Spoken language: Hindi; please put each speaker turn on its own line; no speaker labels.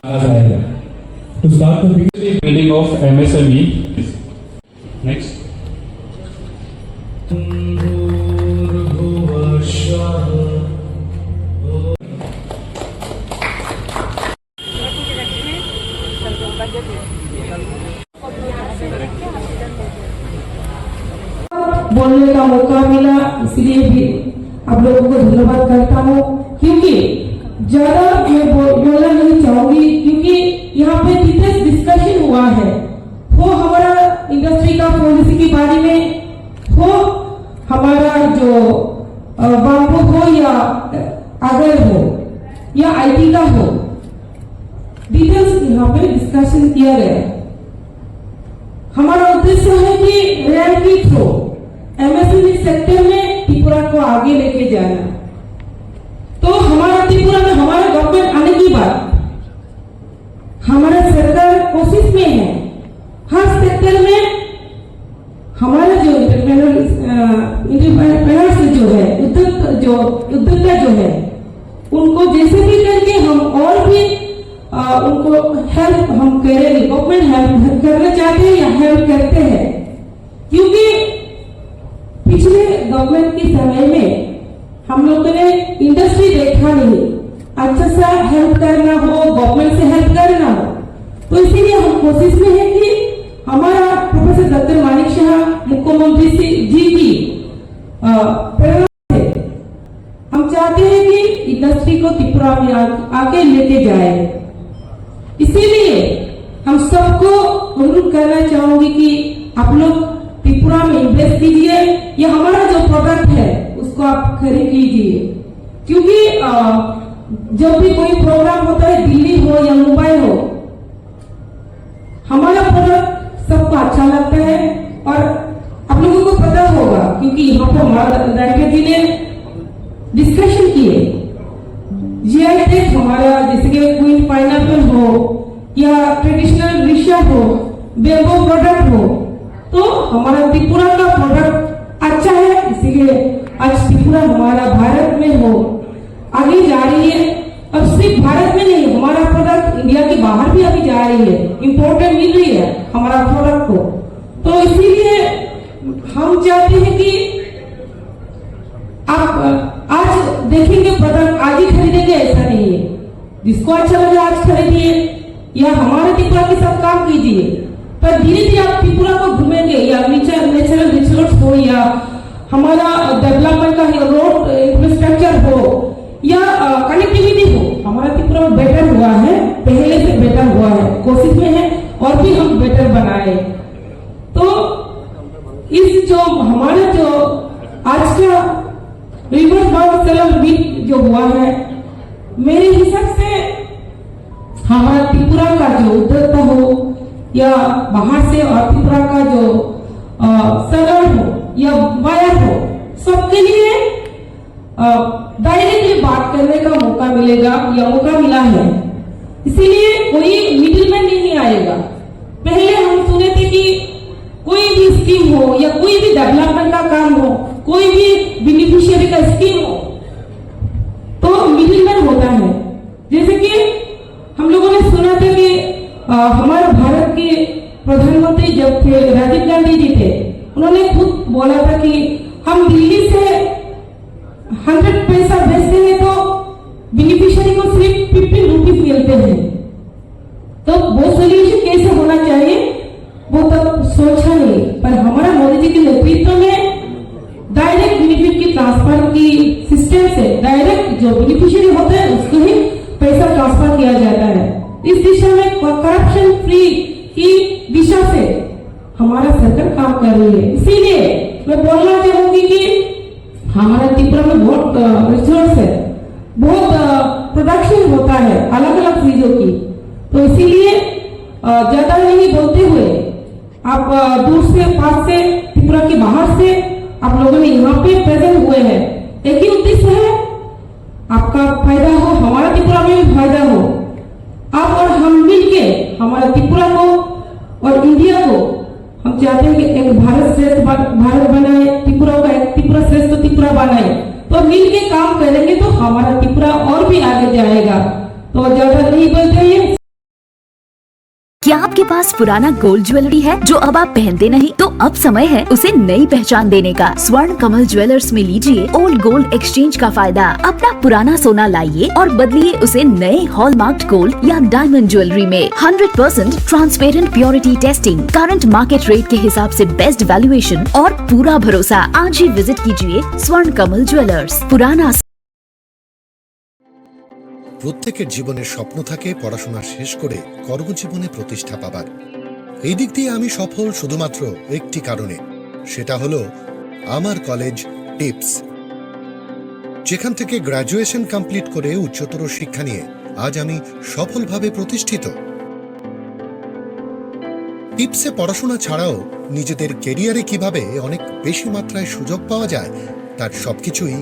To start the building of MSME. Next.
बोलने का मौका मिला, इसलिए भी आप लोगों को धन्यवाद करता हूँ। क्योंकि ज्यादा मैं बोलना नहीं चाहूंगी, क्योंकि यहाँ पे डिटेल्स डिस्कशन हुआ है, वो हमारा इंडस्ट्री का पॉलिसी के बारे में हो, हमारा जो बाम्बू हो या अगर हो या आईटी का हो, डिटेल्स यहाँ पे डिस्कशन किया गया। हमारा उद्देश्य है कि रैंक के थ्रू एमएसएमई सेक्टर में त्रिपुरा को आगे लेके जाना। तो हमारा त्रिपुरा में हमारा गवर्नमेंट आने की बात, हमारा सरकार कोशिश में है हर सेक्टर में हमारा जो एंटरप्रेन्योर्स जो है, उद्योक्ता जो है, उनको जैसे भी करके हम और भी उनको हेल्प हम करेंगे। गवर्नमेंट हेल्प करना चाहते हैं या हेल्प करते हैं, क्योंकि पिछले गवर्नमेंट के समय में हम लोगों ने इंडस्ट्री देखा नहीं, अच्छा सा हेल्प करना हो, गवर्नमेंट से हेल्प करना हो। तो इसीलिए हम कोशिश में है कि हमारा प्रोफेसर डॉक्टर मानिक शाह मुख्यमंत्री जी की प्रेरणा से हम चाहते हैं कि इंडस्ट्री को त्रिपुरा में आगे लेके जाए। इसीलिए हम सबको अनुरोध करना चाहूंगी कि आप लोग त्रिपुरा में इन्वेस्ट कीजिए, या हमारा जो प्रोडक्ट है उसको आप खरीद लीजिए। क्योंकि जब भी कोई प्रोग्राम होता है, दिल्ली हो या मुंबई हो, हमारा प्रोडक्ट सबको अच्छा लगता है। और आप लोगों को पता होगा, क्योंकि यहाँ पर हमारा डायरेक्टर जी ने डिस्कशन किए, जीआई टैग हमारा जैसे कि क्वीन पाइनएप्पल हो या ट्रेडिशनल रिशा हो, बेम्बो प्रोडक्ट हो, तो हमारा त्रिपुरा का प्रोडक्ट अच्छा है। इसीलिए आज त्रिपुरा हमारा भारत में हो आगे जा रही है। अब सिर्फ भारत में नहीं, हमारा प्रोडक्ट इंडिया के बाहर भी अभी जा रही है, इम्पोर्टेंट मिल रही है हमारा प्रोडक्ट को। तो इसीलिए हम चाहते हैं कि आप आज देखेंगे प्रोडक्ट आज ही खरीदेंगे, ऐसा नहीं है। जिसको अच्छा लगे आज खरीदिए, या हमारे त्रिपुरा के साथ काम कीजिए। पर धीरे धीरे आप त्रिपुरा को घूमेंगे, या नेचुरल रिसोर्स हो, या हमारा डेवलपमेंट का रोड इंफ्रास्ट्रक्चर हो, या कनेक्टिविटी हो, हमारा त्रिपुरा में बेटर हुआ है, पहले से बेटर हुआ है, कोशिश में है और भी हम बेटर बनाए। तो इस जो हमारा जो आज का रिवर्स बायोसेलर मीट जो हुआ है, मेरे हिसाब से हमारा त्रिपुरा का जो उद्योक्ता हो या बाहर से, और त्रिपुरा का जो सेलर हो या बायर हो, सबके लिए डायरेक्टली बात करने का मौका मिलेगा या मौका मिला है। इसीलिए कोई मिडिलमैन नहीं आएगा। पहले हम सुने थे कि कोई भी स्कीम हो या कोई भी डेवलपमेंट का काम हो, कोई भी बेनिफिशियरी का स्कीम हो, तो मिडिलमैन होता है। जैसे कि हम लोगों ने सुना था कि हमारे भारत के प्रधानमंत्री जब थे राजीव गांधी जी थे, उन्होंने खुद बोला था कि हम दिल्ली से 100 पैसा भेजते हैं तो बेनिफिशियरी को सिर्फ 50 रुपीज मिलते हैं। तो वो सोल्यूशन कैसे होना चाहिए वो तब सोचा नहीं, पर हमारा मोदी जी के नेतृत्व में डायरेक्ट बेनिफिट की ट्रांसफर की सिस्टम से डायरेक्ट जो बेनिफिशियरी होता है उसको ही पैसा ट्रांसफर किया जाता है। इस दिशा में करप्शन फ्री की दिशा से हमारा सरकार काम कर रही है। इसीलिए मैं बोलना चाहूंगी कि हमारा त्रिपुरा में बहुत रिसोर्स है, बहुत प्रोडक्शन होता है अलग अलग चीजों की। तो इसीलिए ज्यादा नहीं बोलते हुए आप दूर से पास से त्रिपुरा के बाहर से आप लोगों ने यहाँ पे प्रेजेंट हुए हैं। एक ही उद्देश्य है, आपका फायदा हो, हमारा त्रिपुरा में भी फायदा हो। आप और हम मिलके हमारा त्रिपुरा को और इंडिया को हम चाहते हैं कि एक भारत श्रेष्ठ भारत बनाए, त्रिपुरा का एक त्रिपुरा श्रेष्ठ त्रिपुरा बनाए। तो मिलके काम करेंगे तो हमारा त्रिपुरा और भी आगे जाएगा। तो ज्यादा नहीं बोलते हैं।
क्या आपके पास पुराना गोल्ड ज्वेलरी है जो अब आप पहनते नहीं? तो अब समय है उसे नई पहचान देने का। स्वर्ण कमल ज्वेलर्स में लीजिए ओल्ड गोल्ड एक्सचेंज का फायदा। अपना पुराना सोना लाइए और बदलिए उसे नए हॉलमार्क्ड गोल्ड या डायमंड ज्वेलरी में। 100% transparent purity testing, current market rate के हिसाब से बेस्ट वैल्यूएशन और पूरा भरोसा। आज ही विजिट कीजिए स्वर्ण कमल ज्वेलर्स, पुराना।
প্রত্যেকের জীবনের স্বপ্ন থাকে পড়াশোনা শেষ করে কর্মজীবনে প্রতিষ্ঠা পাবার। এই দিক দিয়ে আমি সফল শুধুমাত্র একটি কারণে, সেটা হলো আমার কলেজ টিপস, যেখান থেকে গ্র্যাজুয়েশন কমপ্লিট করে উচ্চতর শিক্ষা নিয়ে আজ আমি সফলভাবে প্রতিষ্ঠিত। টিপসে পড়াশোনা ছাড়াও নিজেদের কেরিয়ারে কিভাবে অনেক বেশি মাত্রায় সুযোগ পাওয়া যায় তার সবকিছুই